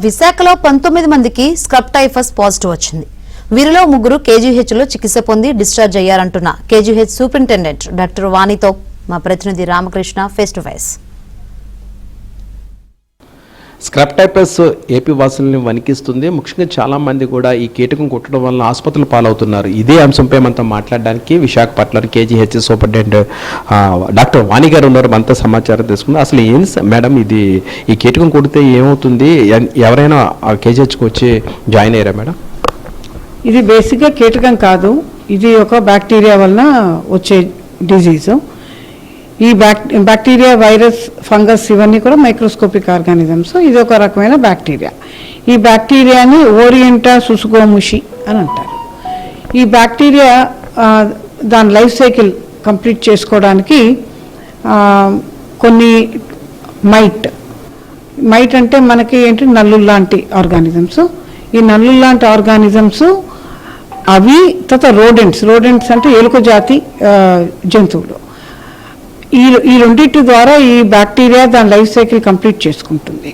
విశాఖలో 19 మందికి scrub typhus positive వచ్చింది. వీరిలో 3 కేజీహెచ్లో చికిత్స పొంది డిశ్చార్జ్ అయ్యారంటున్న కేజీహెచ్ సూపరింటెండెంట్ డాక్టర్ వాణితో మా ప్రతినిధి Ramakrishna face to face. Scrub typhus AP వాసుల్ని వణికిస్తుంది. ముఖ్యంగా చాలామంది కూడా ఈ కీటకం కుట్టడం వల్ల ఆసుపత్రులు పాలవుతున్నారు. ఇదే అంశంపై మనతో మాట్లాడడానికి విశాఖపట్నం కేజీహెచ్ సూపరింటెండెంట్ డాక్టర్ వాణి గారు ఉన్నారు. మనతో సమాచారం తీసుకుందాం. అసలు ఏం మేడం ఇది, ఈ కీటకం కుడితే ఏమవుతుంది? ఎవరైనా కేజీహెచ్కి వచ్చి జాయిన్ అయ్యారా మేడం? ఇది బేసిక్గా కీటకం కాదు, ఇది ఒక బ్యాక్టీరియా వలన వచ్చే డిజీజు. ఈ బ్యాక్టీరియా, వైరస్, ఫంగస్ ఇవన్నీ కూడా మైక్రోస్కోపిక్ ఆర్గానిజమ్స్. ఇది ఒక రకమైన బ్యాక్టీరియా. ఈ బ్యాక్టీరియాని ఓరియంటా సుసుగోముషి అని అంటారు. ఈ బ్యాక్టీరియా దాని లైఫ్ సైకిల్ కంప్లీట్ చేసుకోవడానికి కొన్ని మైట్ అంటే మనకి ఏంటి, నల్లులు లాంటి ఆర్గానిజమ్స్. ఈ నల్లులు లాంటి ఆర్గానిజమ్స్ అవి తర్వాత రోడెంట్స్ అంటే ఎలుక జాతి జంతువులు. ఈ రెండింటి ద్వారా ఈ బ్యాక్టీరియా దాని లైఫ్ సైకిల్ కంప్లీట్ చేసుకుంటుంది.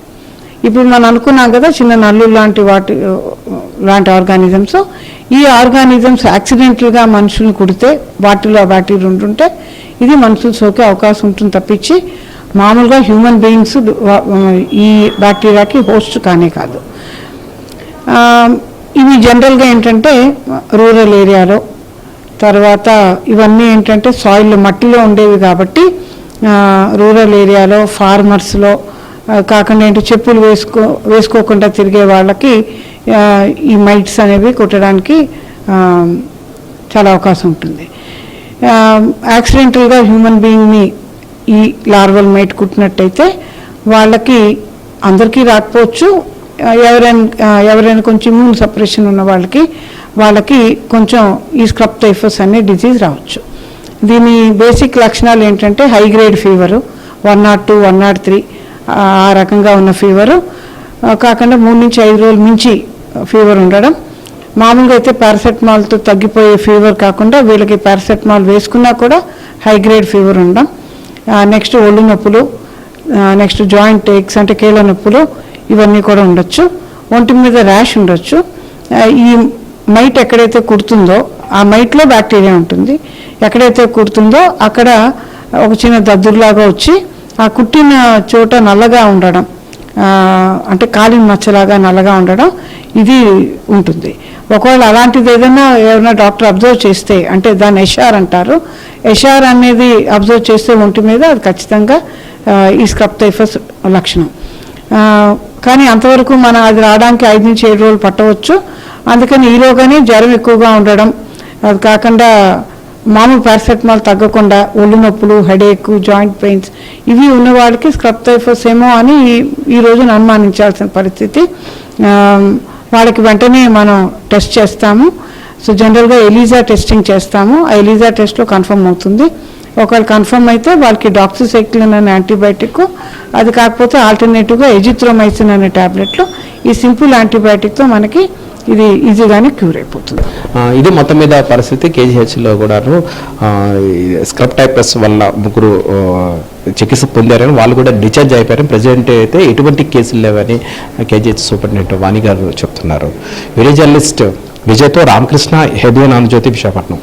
ఇప్పుడు మనం అనుకున్నాం కదా, చిన్న నల్లు లాంటి ఆర్గానిజమ్స్. ఈ ఆర్గానిజమ్స్ యాక్సిడెంటల్గా మనుషుల్ని కుడితే వాటిలో ఆ బ్యాక్టీరియా ఉంటుంటే ఇది మనుషులు సోకే అవకాశం ఉంటుంది తప్పించి మామూలుగా హ్యూమన్ బీయింగ్స్ ఈ బ్యాక్టీరియాకి హోస్ట్ కానే కాదు. ఇవి జనరల్గా ఏంటంటే రూరల్ ఏరియాలో, తర్వాత ఇవన్నీ ఏంటంటే సాయిల్ మట్టిలో ఉండేవి కాబట్టి రూరల్ ఏరియాలో ఫార్మర్స్లో కాకుండా ఏంటి చెప్పులు వేసుకోకుండా తిరిగే వాళ్ళకి ఈ మైట్స్ అనేవి కుట్టడానికి చాలా అవకాశం ఉంటుంది. యాక్సిడెంటల్గా హ్యూమన్ బీయింగ్ని ఈ లార్వల్ మైట్ కుట్టినట్టయితే వాళ్ళకి అందరికీ రాకపోవచ్చు. ఎవరైనా కొంచెం ఇమ్యూన్ సప్రెషన్ ఉన్న వాళ్ళకి కొంచెం ఈ స్క్రబ్ టైఫస్ అనే డిజీజ్ రావచ్చు. దీని బేసిక్ లక్షణాలు ఏంటంటే హై గ్రేడ్ ఫీవరు, 102, 103 ఆ రకంగా ఉన్న ఫీవరు కాకుండా 3 నుంచి 5 రోజుల మించి ఫీవర్ ఉండడం. మామూలుగా అయితే పారాసెటమాల్తో తగ్గిపోయే ఫీవర్ కాకుండా వీళ్ళకి పారాసెటమాల్ వేసుకున్నా కూడా హై గ్రేడ్ ఫీవర్ ఉండడం. నెక్స్ట్ ఒళ్ళు నొప్పులు, నెక్స్ట్ జాయింట్ ఏక్స్ అంటే కీళ్ళ నొప్పులు ఇవన్నీ కూడా ఉండొచ్చు. ఒంటి మీద ర్యాష్ ఉండొచ్చు. ఈ మైట్ ఎక్కడైతే కుడుతుందో ఆ మైట్లో బ్యాక్టీరియా ఉంటుంది. ఎక్కడైతే కుడుతుందో అక్కడ ఒక చిన్న దద్దుర్లాగా వచ్చి ఆ కుట్టిన చోట నల్లగా ఉండడం, అంటే కాలిన మచ్చలాగా నల్లగా ఉండడం ఇది ఉంటుంది. ఒకవేళ అలాంటిది ఎవరైనా డాక్టర్ అబ్జర్వ్ చేస్తే, అంటే దాన్ని ఎషార్ అంటారు, ఎషార్ అనేది అబ్జర్వ్ చేస్తే ఒంటి మీద అది ఖచ్చితంగా ఈ స్క్రబ్ టైఫస్ లక్షణం. కానీ అంతవరకు మనం అది రావడానికి 5 నుంచి 7 రోజులు పట్టవచ్చు. అందుకని ఈలోగానే జ్వరం ఎక్కువగా ఉండడం, అది కాకుండా మామూలు పారాసెటమాల్ తగ్గకుండా ఒళ్ళు నొప్పులు, హెడేక్, జాయింట్ పెయిన్స్ ఇవి ఉన్న వాళ్ళకి స్క్రబ్ టైఫస్ ఏమో అని ఈ రోజున అనుమానించాల్సిన పరిస్థితి. వాళ్ళకి వెంటనే మనం టెస్ట్ చేస్తాము. సో జనరల్గా ఎలీజా టెస్టింగ్ చేస్తాము. ఆ ఎలీజా టెస్ట్లో కన్ఫర్మ్ అవుతుంది. ఒకవేళ కన్ఫర్మ్ అయితే వాళ్ళకి డాక్సిసైక్లిన్ అనే యాంటీబయాటిక్, అది కాకపోతే ఆల్టర్నేటివ్గా ఎజిత్రోమైసిన్ అనే ట్యాబ్లెట్లు, ఈ సింపుల్ యాంటీబయాటిక్తో మనకి ఇది ఈజీగానే క్యూర్ అయిపోతుంది. ఇది మొత్తం మీద పరిస్థితి. కేజీహెచ్లో కూడా స్క్రబ్ టైఫస్ వల్ల 3 చికిత్స పొందారని, వాళ్ళు కూడా డిశ్చార్జ్ అయిపోయారని. ప్రెసిడెంట్ అయితే ఎటువంటి కేసులు లేవని కేజీహెచ్ సూపరింటెండెంట్ వాణి గారు చెప్తున్నారు. వీడియో జర్నలిస్ట్ విజయ్తో రామకృష్ణ, హెబియన్ ఆంధ్రజ్యోతి, విశాఖపట్నం.